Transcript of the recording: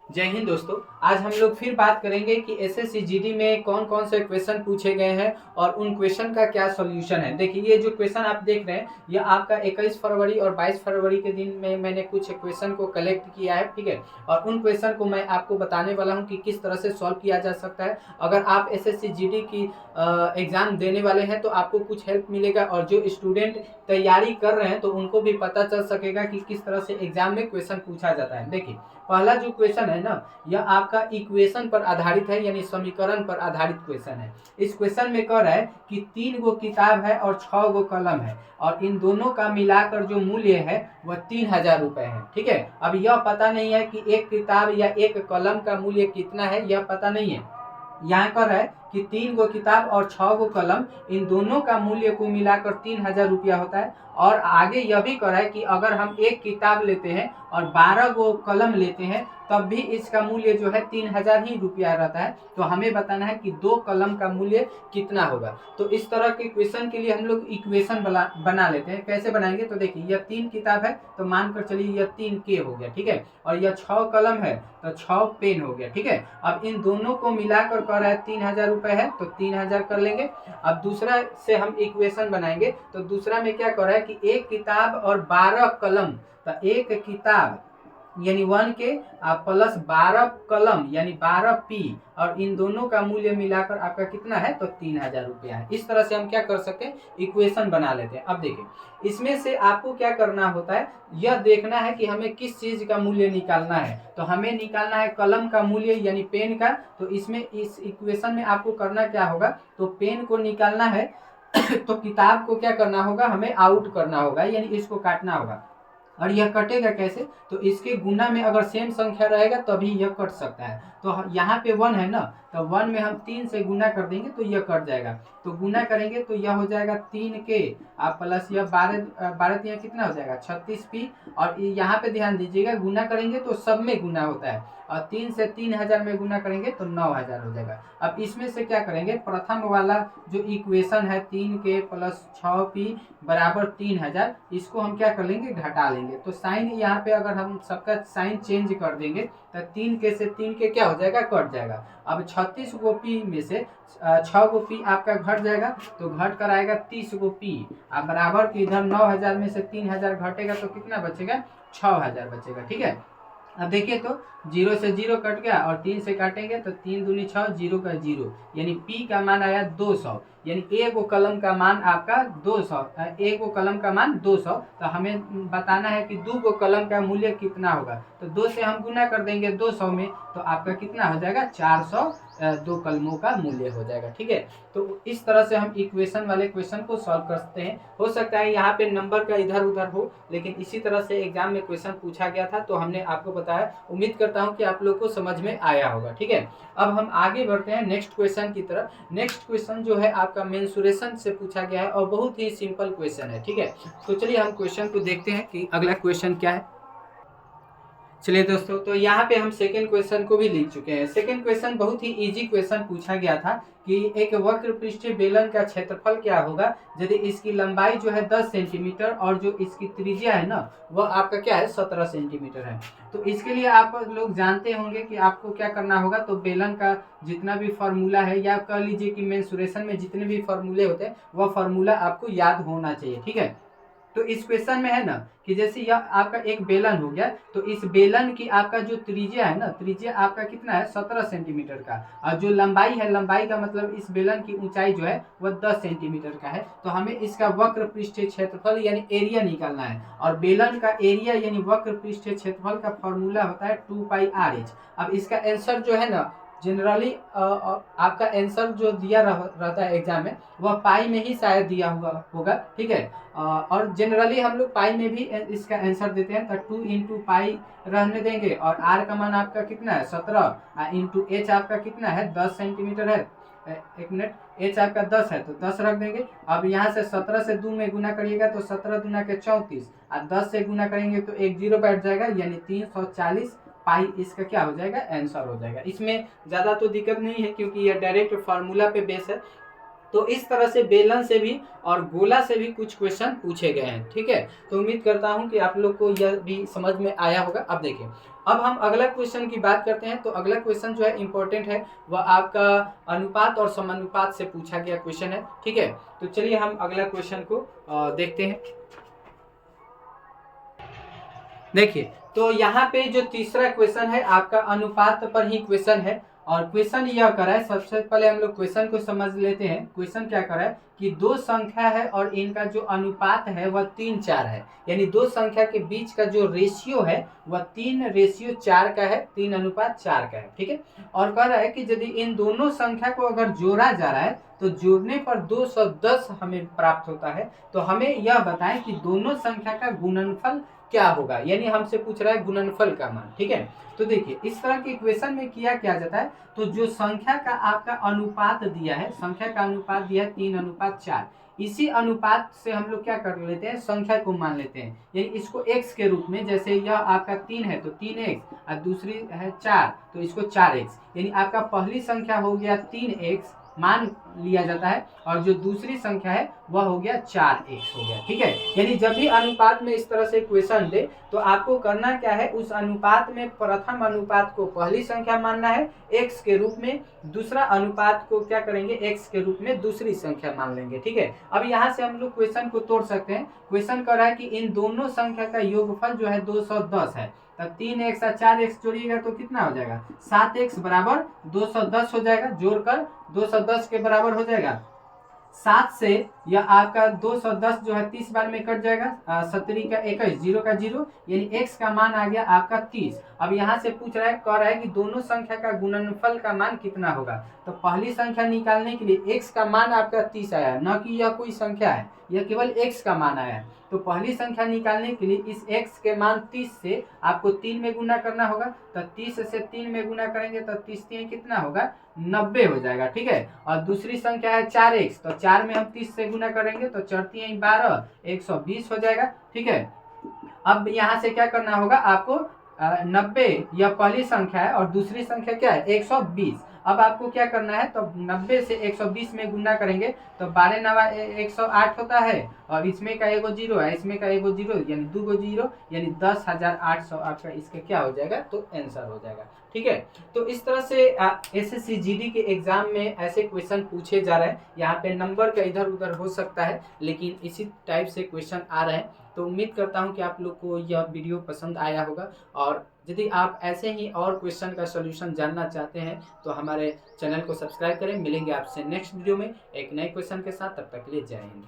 जय हिंद दोस्तों। आज हम लोग फिर बात करेंगे कि एसएससी जीडी में कौन कौन से क्वेश्चन पूछे गए हैं और उन क्वेश्चन का क्या सॉल्यूशन है। देखिए, ये जो क्वेश्चन आप देख रहे हैं ये आपका 21 फरवरी और 22 फरवरी के दिन में मैंने कुछ क्वेश्चन को कलेक्ट किया है, ठीक है। और उन क्वेश्चन को मैं आपको बताने वाला हूं कि किस तरह से सॉल्व किया जा सकता है। अगर आप एसएससी जीडी की एग्जाम देने वाले हैं तो आपको कुछ हेल्प मिलेगा, और जो स्टूडेंट तैयारी कर रहे हैं तो उनको भी पता चल सकेगा कि किस तरह से एग्जाम में क्वेश्चन पूछा जाता है। देखिए, पहला जो क्वेश्चन है ना, यह आपका इक्वेशन पर आधारित है, यानी समीकरण पर आधारित क्वेश्चन है। इस क्वेश्चन में कह रहा है कि 3 गो किताब है और 6 गो कलम है, और इन दोनों का मिलाकर जो मूल्य है वह 3000 रुपए है, ठीक है। अब यह पता नहीं है कि एक किताब या एक कलम का मूल्य कितना है, यह पता नहीं है। यहाँ कर है कि 3 गो किताब और 6 गो कलम, इन दोनों का मूल्य को मिलाकर 3000 रुपया होता है। और आगे यह भी कर है कि अगर हम एक किताब लेते हैं और 12 गो कलम लेते हैं तब भी इसका मूल्य जो है 3000 ही रुपया रहता है। तो हमें बताना है कि 2 कलम का मूल्य कितना होगा। तो इस तरह के क्वेश्चन के लिए हम लोग इक्वेशन बना लेते हैं। कैसे बनाएंगे, तो देखिए, यह 3 किताब है तो मानकर चलिए यह 3 के हो गया, ठीक है। और यह 6 कलम है तो 6 पेन हो गया, ठीक है। अब इन दोनों को मिलाकर कर रहा है 3000 रुपए है तो 3000 कर लेंगे। अब दूसरा से हम इक्वेशन बनाएंगे, तो दूसरा में क्या कर रहा है कि एक किताब और 12 कलम, तो एक किताब यानी 1 के प्लस 12 कलम यानी 12 पी, और इन दोनों का मूल्य मिलाकर आपका कितना है, तो 3000 रुपया है। इस तरह से हम क्या कर सकते हैं, इक्वेशन बना लेते हैं। अब देखिए, इसमें से आपको क्या करना होता है, यह देखना है कि हमें किस चीज का मूल्य निकालना है। तो हमें निकालना है कलम का मूल्य यानी पेन का। तो इसमें इस इक्वेशन में आपको करना क्या होगा, तो पेन को निकालना है तो किताब को क्या करना होगा, हमें आउट करना होगा, यानी इसको काटना होगा। और यह कटेगा कैसे, तो इसके गुना में अगर सेम संख्या रहेगा तभी यह कट सकता है। तो यहाँ पे 1 है ना, तो 1 में हम 3 से गुना कर देंगे तो यह कट जाएगा। तो गुना करेंगे तो यह हो जाएगा 3 के आप प्लस यह 12 3 कितना हो जाएगा 36 पी। और यहाँ पे ध्यान दीजिएगा, गुना करेंगे तो सब में गुना होता है, और 3 से 3000 में गुना करेंगे तो 9000 हो जाएगा। अब इसमें से क्या करेंगे, प्रथम वाला जो इक्वेशन है 3 के प्लस 6 पी बराबर 3000, इसको हम क्या कर लेंगे, घटा लेंगे। तो साइन यहाँ पे अगर हम सबका साइन चेंज कर देंगे तो 3 के से 3 के क्या हो जाएगा, कट जाएगा। अब 36 गो पी में से 6 गो पी आपका घट जाएगा, तो घट कर आएगा 30 गो पी। अब बराबर के इधर 9000 में से 3000 घटेगा तो कितना बचेगा, 6000 बचेगा, ठीक है। अब देखिए, तो 0 से 0 कट गया, और 3 से काटेंगे तो 3 दूनी 6, 0 का 0, यानी पी का मान आया 200, यानी एक गो कलम का मान आपका 200, एक गो कलम का मान 200। तो हमें बताना है कि 2 गो कलम का मूल्य कितना होगा। तो 2 से हम गुना कर देंगे 200 में, तो आपका कितना हो जाएगा, 400 2 कलमों का मूल्य हो जाएगा, ठीक है। तो इस तरह से हम इक्वेशन वाले क्वेश्चन को सॉल्व करते हैं। हो सकता है यहाँ पे नंबर का इधर उधर हो, लेकिन इसी तरह से एग्जाम में क्वेश्चन पूछा गया था तो हमने आपको बताया। उम्मीद करता हूँ कि आप लोग को समझ में आया होगा, ठीक है। अब हम आगे बढ़ते हैं नेक्स्ट क्वेश्चन की तरफ। नेक्स्ट क्वेश्चन जो है आपका मेंसुरेशन से पूछा गया है, और बहुत ही सिंपल क्वेश्चन है, ठीक है। तो चलिए हम क्वेश्चन को देखते हैं कि अगला क्वेश्चन क्या है। चलिए दोस्तों, तो यहाँ पे हम सेकेंड क्वेश्चन को भी लिख चुके हैं। सेकेंड क्वेश्चन बहुत ही इजी क्वेश्चन पूछा गया था कि एक वक्र पृष्ठीय बेलन का क्षेत्रफल क्या होगा यदि इसकी लंबाई जो है 10 सेंटीमीटर और जो इसकी त्रिज्या है ना वह आपका क्या है 17 सेंटीमीटर है। तो इसके लिए आप लोग जानते होंगे कि आपको क्या करना होगा, तो बेलन का जितना भी फॉर्मूला है, या कह लीजिए कि मेंसुरेशन में जितने भी फॉर्मूले होते हैं वह फॉर्मूला आपको याद होना चाहिए, ठीक है। तो इस क्वेश्चन में है ना कि जैसे यह आपका एक बेलन हो गया, तो इस बेलन की आपका जो त्रिज्या है ना, त्रिज्या आपका कितना है 17 सेंटीमीटर का, और जो लंबाई है, लंबाई का मतलब इस बेलन की ऊंचाई जो है वह 10 सेंटीमीटर का है। तो हमें इसका वक्र पृष्ठीय क्षेत्रफल यानी एरिया निकालना है, और बेलन का एरिया यानी वक्र पृष्ठीय क्षेत्रफल का फॉर्मूला होता है 2πr/h। अब इसका आंसर जो है ना, जनरली आपका आंसर जो दिया रहता है एग्जाम में वह पाई में ही शायद दिया हुआ होगा, ठीक है। और जनरली हम लोग पाई में भी इसका आंसर देते हैं, तो 2 इंटू पाई रहने देंगे, और आर का मान आपका कितना है 17 इंटू एच आपका कितना है 10 सेंटीमीटर है। एक मिनट, एच आपका 10 है तो 10 रख देंगे। अब यहाँ से 17 से 2 में गुना करिएगा तो 17 दूना के 34, और 10 से गुना करेंगे तो एक 0 बैठ जाएगा, यानी 340 पाई इसका क्या हो जाएगा, आंसर हो जाएगा। इसमें ज़्यादा तो दिक्कत नहीं है क्योंकि यह डायरेक्ट फार्मूला पे बेस है। तो इस तरह से बेलन से भी और गोला से भी कुछ क्वेश्चन पूछे गए हैं। ठीक है, तो उम्मीद करता हूं कि आप लोग को यह भी समझ में आया होगा। अब देखिए, अब हम अगला क्वेश्चन की बात करते हैं। तो अगला क्वेश्चन जो है इंपॉर्टेंट है, वह आपका अनुपात और समानुपात से पूछा गया क्वेश्चन है। ठीक है, तो चलिए हम अगला क्वेश्चन को देखते हैं। देखिए, तो यहाँ पे जो तीसरा क्वेश्चन है आपका अनुपात पर ही क्वेश्चन है। और क्वेश्चन यह करा है, सबसे पहले हम लोग क्वेश्चन को समझ लेते हैं। क्वेश्चन क्या करा है कि दो संख्या है और इनका जो अनुपात है वह 3:4 है। यानी दो संख्या के बीच का जो रेशियो है वह 3:4 का है, 3:4 का है। ठीक है, और कह रहा है कि यदि इन दोनों संख्या को अगर जोड़ा जा रहा है तो जोड़ने पर 210 हमें प्राप्त होता है। तो हमें यह बताएं कि दोनों संख्या का गुणनफल क्या होगा, यानी हमसे पूछ रहा है गुणनफल का मान। ठीक है, तो देखिए इस तरह के इक्वेशन में किया क्या जाता है, तो जो संख्या का आपका अनुपात दिया है, संख्या का अनुपात दिया है 3:4, इसी अनुपात से हम लोग क्या कर लेते हैं, संख्या को मान लेते हैं। यानी इसको x के रूप में, जैसे यह आपका 3 है तो 3x और दूसरी है 4 तो इसको 4x, यानी आपका पहली संख्या हो गया 3x मान लिया जाता है, और जो दूसरी संख्या है वह हो गया 4x हो गया। ठीक है, यानी जब भी अनुपात में इस तरह से क्वेश्चन दे तो आपको करना क्या है, उस अनुपात में प्रथम अनुपात को पहली संख्या मानना है x के रूप में, दूसरा अनुपात को क्या करेंगे, x के रूप में दूसरी संख्या मान लेंगे। ठीक है, अब यहाँ से हम लोग क्वेश्चन को तोड़ सकते हैं। क्वेश्चन कर रहा है कि इन दोनों संख्या का योगफल जो है 210 है। तब 3x और 4x जोड़िएगा तो कितना हो जाएगा, 7x बराबर 210 हो जाएगा। जोड़कर 210 के बराबर हो जाएगा 7 से यह आपका 210 जो है 30 बार में कट जाएगा, 70 का 21, 0 का 0, यानी x का मान आ गया आपका 30। अब यहाँ से पूछ रहा है, कह रहा है कि दोनों संख्या का गुणनफल का मान कितना होगा। तो पहली संख्या निकालने के लिए x का मान आपका 30 आया है, न कि यह कोई संख्या है, यह केवल x का मान आया है। तो पहली संख्या निकालने के लिए इस x के मान 30 से आपको 3 में गुना करना होगा। तो 30 से 3 में गुना करेंगे तो 30 3 कितना होगा, 90 हो जाएगा। ठीक है, और दूसरी संख्या है 4x, तो 4 में हम 30 से गुना करेंगे तो 4 3 12, 120 हो जाएगा। ठीक है, अब यहाँ से क्या करना होगा आपको, 90 यह पहली संख्या है और दूसरी संख्या क्या है 120। अब आपको क्या करना है, तो 90 से 120 में गुना करेंगे तो 12 9 108 होता है, और इसमें का एगो 0 है, इसमें का एगो 0, यानी 2 0, यानी 10,800 आपका इसका क्या हो जाएगा, तो आंसर हो जाएगा। ठीक है, तो इस तरह से एसएससी जीडी के एग्जाम में ऐसे क्वेश्चन पूछे जा रहे हैं। यहाँ पे नंबर का इधर उधर हो सकता है, लेकिन इसी टाइप से क्वेश्चन आ रहे हैं। तो उम्मीद करता हूँ कि आप लोग को यह वीडियो पसंद आया होगा, और यदि आप ऐसे ही और क्वेश्चन का सॉल्यूशन जानना चाहते हैं तो हमारे चैनल को सब्सक्राइब करें। मिलेंगे आपसे नेक्स्ट वीडियो में एक नए क्वेश्चन के साथ, तब तक के लिए जय हिंद।